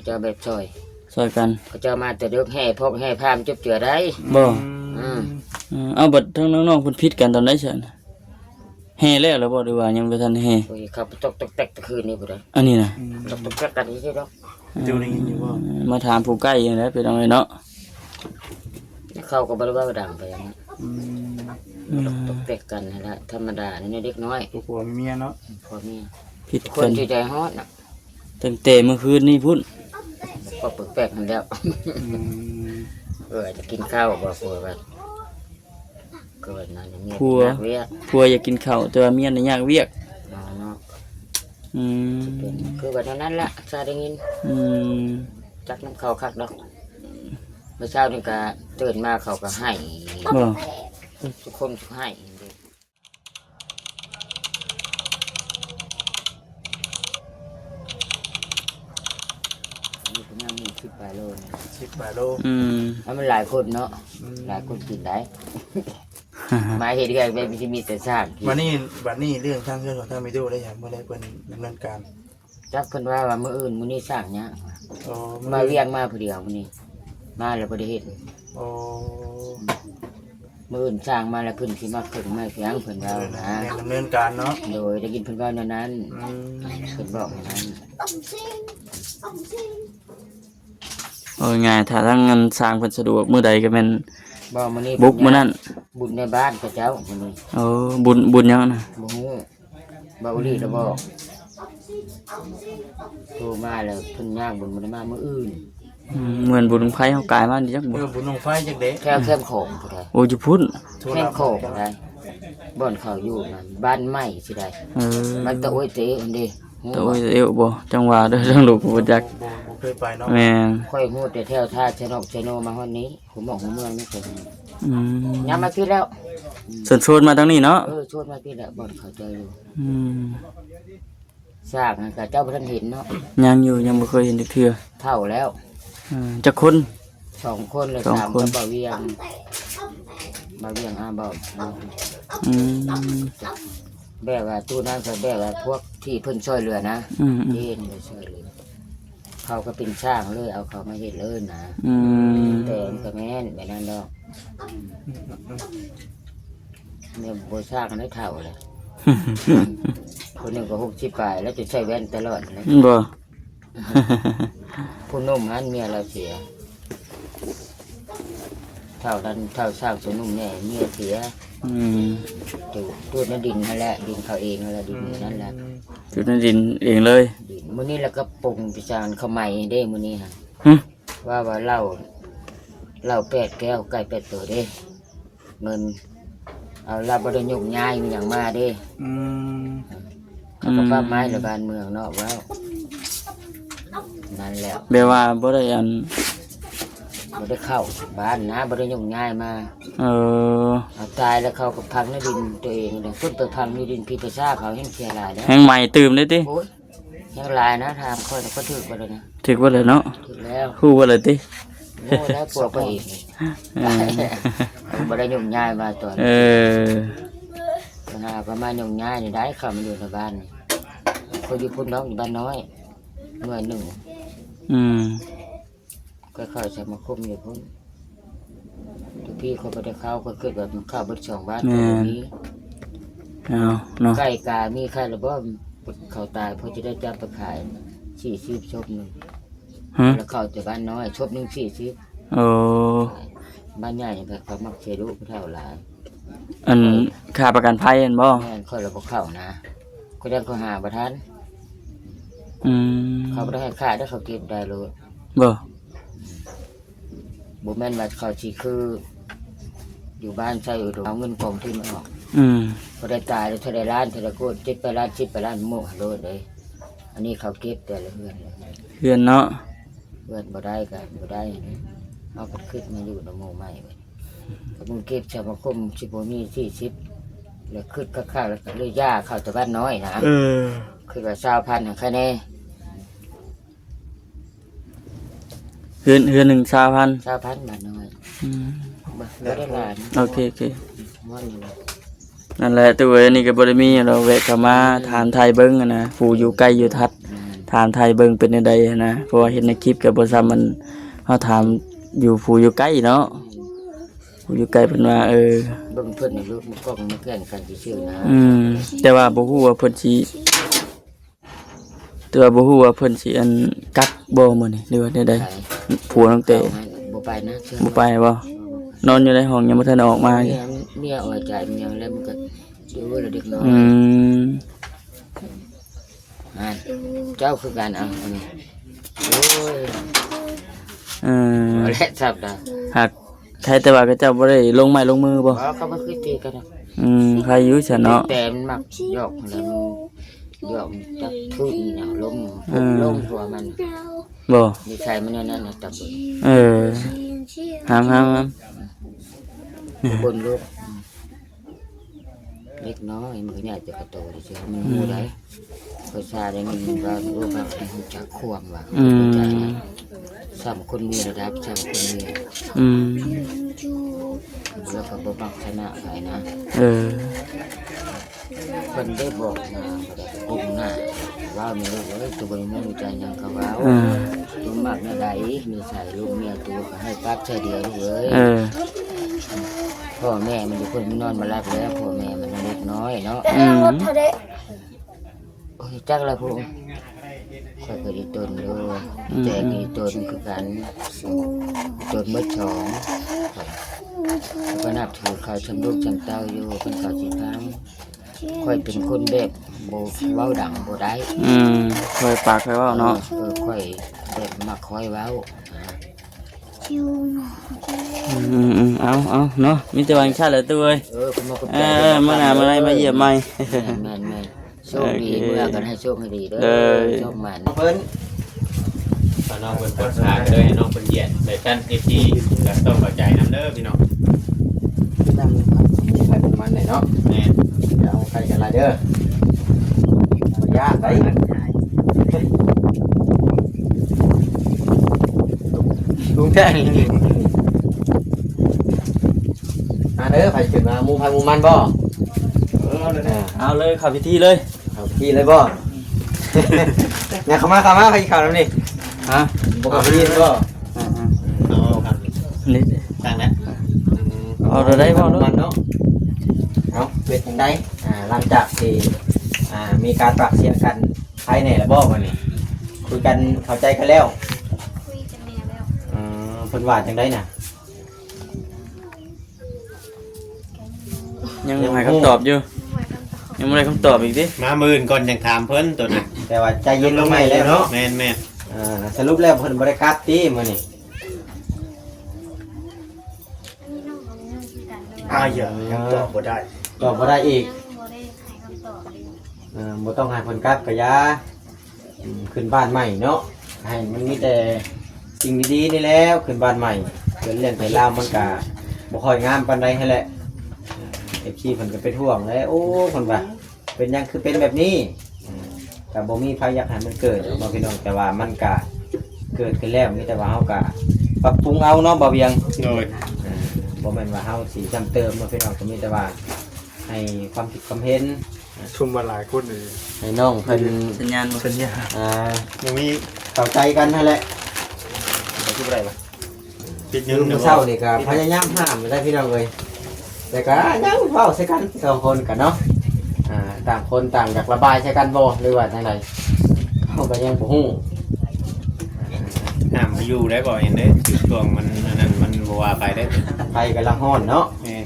เจ้าแบบซอยกันเขาเจ้ามาแต่เด็กแห่พกแห่พามจุบเจือได้บ่เอาบัดทั้งน้องๆเพิ่นผิดกันตอนใดซั่นแห่แล้วบ่หรือว่ายังบ่ทันแห่โอ้ยเขาตกแตกตะคืนนี่บ่ได้อันนี้น่ะตกแตกกันนี่ใช่ดอกดูได้ยินอยู่บ่มาถามผู้ใกล้จังได๋เป็นจังไดเนาะเข้าก็บ่ได้ว่าดังไปอย่างนั้นตกแตกกันนั่นแหละธรรมดานี่เด็กน้อยผัวเมียเนาะพ่อแม่ผิดค กัน นใจฮอดน่ะตั้งแต่เมื่อคืนนี้พุ่นก็แปลกๆนั่นแล้วจะกินข้าวบ่ผัวว่าเกิดนั่นอย่างนี้ผัวอยากกินข้าวแต่ว่าเมียน่ะอยากเวียกเนาะคือว่าเท่านั้นล่ะซาได้ยินจักน้ำข้าวคักดอกเมื่อเช้านี่ก็ตื่นมาเขาก็ให้ทุกคนให้นี่ก็ยังมี10 โลนี่10 โลแล้วมันหลายคนเนาะหลายคนกินได้มาเห็นกันเป็นที่มีแต่สร้างวันนี้เรื่องทางเรื่องของทางไม่ดูได้อย่างเมื่อไรเป็นดำเนินการจักเพิ่นว่ามื้ออื่นมื้อนี้สร้างเนี่ยมาเรียงมาผู้เดียวมื้อนี้มาแล้วบ่ได้เฮ็ดมื้ออื่นสร้างมาแล้วเพิ่นสิมาขึ้นมาเสียงเพิ่นว่านะดำเนินการเนาะโดยได้ยินเพิ่นว่านั้นเพิ่นบอกนั้นโอ้ยง่ายถ้าทั้งงานสร้างเพิ่นสะดวกมื้อใดก็แม่นบ่มื้อนี้บุกมื้อนั้นบุญในบ้านเขาเจ้ามื้อนี้บุญยังน่ะบ่ฮู้บ่รีแล้วบอกโทรมาแล้วเพิ่นย่างบุญบ่ได้มามื้ออื่นเหมือนบุญไผเฮากายมาดิจักบ่บุญลงไฟจักเด้แค่เข้มโขงผู้ใดโอ้อยู่พุ่นเข้มโขงได้บ่อนเขาอยู่นั่นบ้านใหม่สิได้มันตะโอยเตอันนี้ตะโอยเอวบ่จังหวะเด้อทั้งลูกบ่จักเคยไปเนาะแม่นค่อยฮู้แต่แถวท่าชนกชโนมาฮอดนี้ผมบอกเมืองนี่เพิ่นยามมาพี่แล้วชวนมาทางนี้เนาะชวนมาพี่แล้วบ่อนเขาเจออยู่ซากนั่นก็เจ้าบ่ทันเห็นเนาะยังบ่เคยเห็นจักเทื่อเท่าแล้วจักคน2 คนเลย3คนบ่เวียงบ่แบบว่าตู้นั้นก็แบบว่าพวกที่เพิ่นช่วยเหลือนะเย็นเลยช่วยเหลือเขาก็เป็นช่างเลยเอาเขามาเฮ็ดเลยนะแต่มันก็แม่นแบบนั้นดอกเนี่ยบ่ช่างได้เท่าเลยคนนึงก็60ปลายแล้วจะใส่แว่นตลอดเลยบ่ผู้นุ่มนั้นเมียเราเสียเท่าสร้างตัวนุ่มเนี่ยเมียเสียจุดนั่นดินนั่นแหละดินเขาเองนั่นแหละดินนั่นแหละจุดนั่นดินเองเลยมื้อนี้แล้วก็ปรุงพิจารณ์ข้าวใหม่เด้มื้อนี้ฮะว่าเหล้า8 แก้วไก่8 ตัวเด้เงินเอาลาบ่ได้ยกย้ายมีหยังมาเด้เขาก็ป้าไม้ระบานเมืองเนาะว้าวนั่นแล้วแปลว่าบ่ได้เข้าบ้านนะบ่ได้ยกย้ายมาเอาตายแล้วเขาก็พังในดินตัวเองเลยเพิ่นไปพังในดินพี่ประชาเขาแห้งเสียหลายแล้วแห้งใหม่ตื่มเลยติโอ้ยแห้งหลายนะทางค่อยก็ถึกบ่เลยนะถึกบ่เลยเนาะถึกแล้วฮู้บ่เลยติโอ้แล้วปวดไปอีกบ่ได้ยกย้ายมาตัวนะประมาณยกย้ายนี่ได้เข้ามาอยู่ในบ้านนี่เขาอยู่พุ่นน้องอยู่บ้านน้อยหน่วยหนึ่งก็เข้าสมาคมอยู่พุ่นทุกพี่เขาบ่ได้เข้าก็เกิดแบบเข้าเบิด2บ้านตรงนี้เนาะไก่กามีใครหรือบ่เขาตายเพราะจะได้จับไปขาย40 ชบนึงแล้วเข้าจากบ้านน้อยชบนึง40บ้านใหญ่แบบเขามักเชรุเท่าหลายอันค่าประกันภัยอันบ่แม่นค่อยระบบเข้านะก็ยังเขาหาบ่ทันเขาบ่ได้ให้ค่าได้เขาเก็บได้เลยบ่แม่นว่าเขาสิคืออยู่บ้านใช้เอาเงินกองทุนออกบ่ได้ตายแล้วเท่าใดล้านเท่าใดโกด7 ไปล้าน10 ไปล้านโมโหเลยอันนี้เขาเก็บแต่ละเฮือนเนาะเฮือนบ่ได้ก็บ่ได้เอาก็ขึ้นมาอยู่ในหมู่ใหม่ก็มึงเก็บสมาคมสิบ่มี40แล้วขึ้นค่าแล้วก็เลยย่าเข้าแต่บ้านน้อยนะคือว่า 20,000 หั้นคะแนนเฮือน1 20,000 บาทน้อยบ่ได้หลายโอเคนั่นแหละตัวนี้ก็บ่ได้มีเราแวะเข้ามาถามไทยเบิ่งนะผู้อยู่ใกล้อยู่ทัด ถามไทยเบิ่งเป็นจังไดนะเพราะว่าเห็นในคลิปก็บ่ซ้ำมันเฮาถามอยู่ผู้อยู่ใกล้เนาะผู้อยู่ใกล้เพิ่นว่าเบิ่งเพิ่นนี่ลูกมันก็มาแข่งกันซื่อๆนะ แต่ว่าบ่ฮู้ว่าเพิ่นสิแต่ว่าบ่ฮู้ว่าเพิ่นสิอันกักบ่มื้อนี้หรือว่าใดๆผัวน้องเต บ่ไปนะเชื่อ บ่ไปบ่นอนอยู่ในห้องยังบ่ทันออกมาอยู่ เมียอ่อยใจมันยังแล้วมันก็ดูแล้วเด็กน้อย เจ้าคือการเอาอันนี้โอ้ยเอาและสับดา หากใครแต่ว่าก็เจ้าบ่ได้ลงไม้ลงมือบ่ เขาบ่คือตีกันนะ ใครอยู่ซะเนาะ แต่มันมักหยอกแล้วมันหยอกจักทุนน่ะล้มตัวมัน บ่ นิสัยมันนั่นน่ะตับเบิ่ง ห้าม บนลูกเล็กน้อยมันก็ใหญ่จะกระโตดิซื่อมันฮู้ได้ภาษาได้มันว่ารู้ว่าฮู้จักความว่าเข้าใจนะซ้ำคนมีระดับซ้ำคนมีแล้วก็บ่มักชนะใครนะเพิ่นได้บอกมาบ่ได้กุมหน้าว่ามีลูกเอ้ยตัวบ่มีใจหยังก็เว้าตัวมักแนวใดนิสัยลูกเมียตัวก็ให้ปักใจเดียวลูกเอ้ยพ่อแม่มันอยู่คนนอนมารับแล้วพ่อแม่มันเล็กน้อยเนาะโอ้ยจักละพุ่งข้อยก็ได้ตนด้วยแต่มีตนคือกันตนเมื่อสองก็นับถือเขาชำลูกชำเต้าอยู่เป็นเขาสิทางค่อยเป็นคนแบบโบเว้าดังโบได้ค่อยปากค่อยเว้าเนาะค่อยแบบมักค่อยเว้าเอาเนาะมีแต่วันชาติเลยตัวเอ้ยมาหน้ามาอะไรมาเยี่ยมใหม่แม่นโชคดีเมื่อกันให้โชคให้ดีเด้อโชคมันเพิ่นน้องเพิ่นปวดขาเลยน้องเพิ่นเหยียดแต่ท่านFTก็ต้องเข้าใจนำเด้อพี่น้องนำใส่ประมาณไหนเนาะแม่เอาใครกันล่ะเด้อยากได้ลุงแท้นี่เด้อไผขึ้นมามูมันบ่เอาเลยเข้าพิธีเลยเข้าพิธีเลยบ่เนี่ยเข้ามาใครเข้าแล้วนี่ฮะบ่เข้าพิธีบ่ครับนี่ตั้งแล้วเอาได้บ่มันเนาะเอาเป็นจังได๋หลังจากที่มีการปรับเสียงกันภายในแล้วบ่วันนี้คุยกันเข้าใจกันแล้วคุยกันแล้วเพิ่นว่าจังได๋น่ะยังให้คำตอบอยู่ยังไม่ได้คำตอบอีกดิมามื่นก่อนยังถามเพิ่นตัวนั้นแต่ว่าใจเย็นลงใหม่แล้วเนาะแม่นสรุปแล้วเพิ่นบ่ได้กลับติมื้อนี้ยังตอบบ่ได้ตอบบ่ได้อีกบ่ได้ให้คำตอบเลยบ่ต้องให้เพิ่นกลับก็อย่าขึ้นบ้านใหม่เนาะให้มันมีแต่สิ่งดีๆนี่แล้วขึ้นบ้านใหม่เพิ่นเล่นไปลาวมันก็บ่ค่อยงามปานใดให้แหละFC เพิ่นก็เป็นห่วงแล้วโอ้เพิ่นว่าเป็นหยังคือเป็นแบบนี้ก็บ่มีใครอยากให้มันเกิดบ่พี่น้องแต่ว่ามันก็เกิดขึ้นแล้วมีแต่ว่าเฮาก็ปรับปรุงเอาเนาะบ่เวียงโดยบ่แม่นว่าเฮาสิจำเติมบ่พี่น้องก็มีแต่ว่าให้ความคิดความเห็นชุมมาหลายคนเลยให้น้องเพิ่นสัญญาณยังมีเข้าใจกันนั่นแหละบ่คิดอะไรบ่ปิดยืนเช้านี่ก็พยายามห้ามได้พี่น้องเอ้ยแต่ก็ยังเว้าใส่กัน2คนกันเนาะต่างคนต่างอยากระบายใส่กันบ่หรือว่าจังไดเฮาก็ยังบ่ฮู้ห้ามมาอยู่ได้บ่เห็นเด้ช่วงมันนั้นมันบ่ว่าไปได้ไฟกำลังร้อนเนาะแม่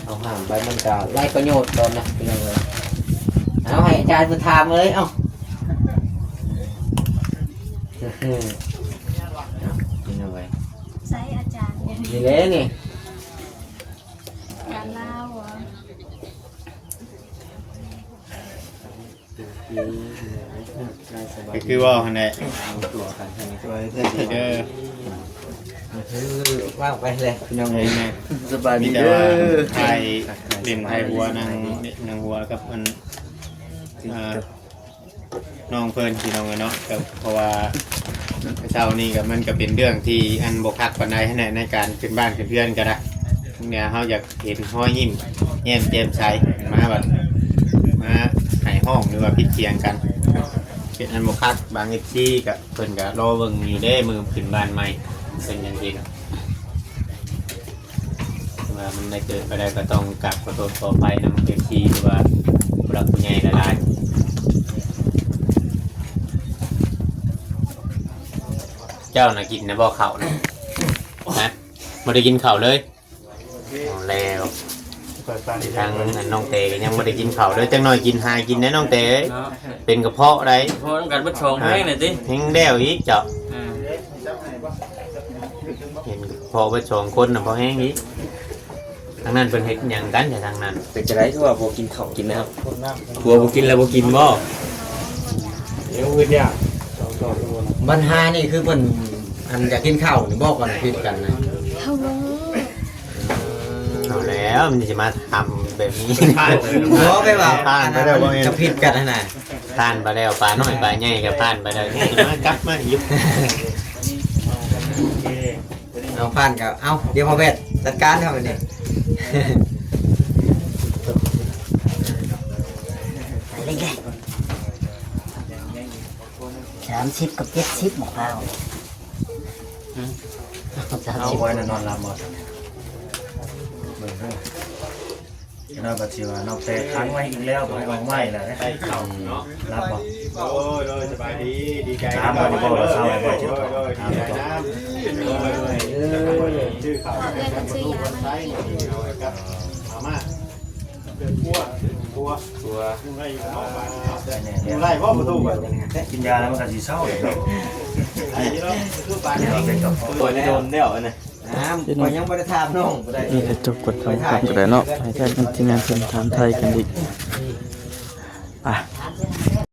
เอาห้ามไปมันก็ไร้ประโยชน์ตอนน่ะพี่น้องเอ้ยเอาให้อาจารย์เพิ่นถามเลยเอ้านี่เอาไว้ใช้อาจารย์นี่แหละนี่การเล่าก็คือว่าหั่นแหละตัวกันใช่มั้ยเด้อว่างไปเลยพี่น้องเอ้ยสบายดีเด้อไทยเล่นไทยหัวนางหัวกับมันน้องเพิ่นพี่น้องเนาะก็เพราะว่าเช้านี้ก็มันก็เป็นเรื่องที่อันบ่คักปานใดในการขึ้นบ้านขึ้นเรือนก็ได้เนี่ยเฮาอยากเห็นห้อยยิ้มแย้มแจ่มใสมาแบบมาให้ห้องหรือว่าพิดเถียงกัน เป็นอันบ่คักบาง FC ก็เพิ่นก็รอเบิ่งอยู่เด้มือขึ้นบ้านใหม่เป็นจังซี่นะว่ามันได้เกิดไปได้ก็ต้องกราบขอโทษขออภัยนำ FC หรือว่าผู้หลักผู้ใหญ่หลายๆเจ้าน่ะกินนะบ่ข้าวนะนะบ่ได้กินข้าวเลยเอาแล้ว เปิดปาน ทางน้องเตก็ยังบ่ได้กินข้าวเลยจังน้อยกินหากินนะน้องเตเอ้ย เนาะ เป็นกระเพาะได้ พอต้องการเบ่ชองแห้งหน่อยติ แห้งแล้วอีกเจ้า อ่า เห็นพอไปสองคนน่ะพอแห้งอีกทางนั้นเป็นเฮ็ดหยังกันแต่ทางนั้น เป็นจะได้ที่ว่าบ่กินข้าวกินนะครับผัวบ่กินแล้วบ่กินบ่ เดี๋ยวอื่นเนี่ย ปัญหานี่คือเพิ่นอันอยากกินข้าวนี่บอกกันผิดกันนะ เฮาบ่ เอาแล้วมันจะมาทำแบบนี้ เพราะไปว่า ผ่านไปแล้วบ่แม่น จะผิดกันนะ ผ่านไปแล้วปลาน้อยปลาใหญ่ก็ผ่านไปแล้วนี่มากลับมาอยู่ เอาผ่านกับเอาเดี๋ยวพอเบ็ดจัดการเท่านี้ อะไรแก30กับ70หมกเปล่า30 ไว้นอนหลับหมดน่าบัดสิว่านอกแต่ค้างไว้อีกแล้วบ่ให้ออกไม้แล้วนะ ใส่เข่าเนาะ รับบ่ โอ้ยโดยสบายดีดีใจ ถามบ่ได้บ่ว่าเศร้าบ่จิต โดยดีใจนะชื่อข่าว เพิ่นก็ซื้อยามาให้กิน เอามาเป็นปัวไล่พ่อประตูก่อน กินยาแล้วมันก็สิเศร้าเลยเนาะ ไอ้นี่เนาะคือปลา เราเป็นกับ ตัวนี้โดนเดี่ยวนะก็ยังไม่ได้ถามน้องบ่ได้ นี่จะจบกดทำกันก็ได้เนาะให้แท้กันทีมงานเพิ่นถามไทยกันอีก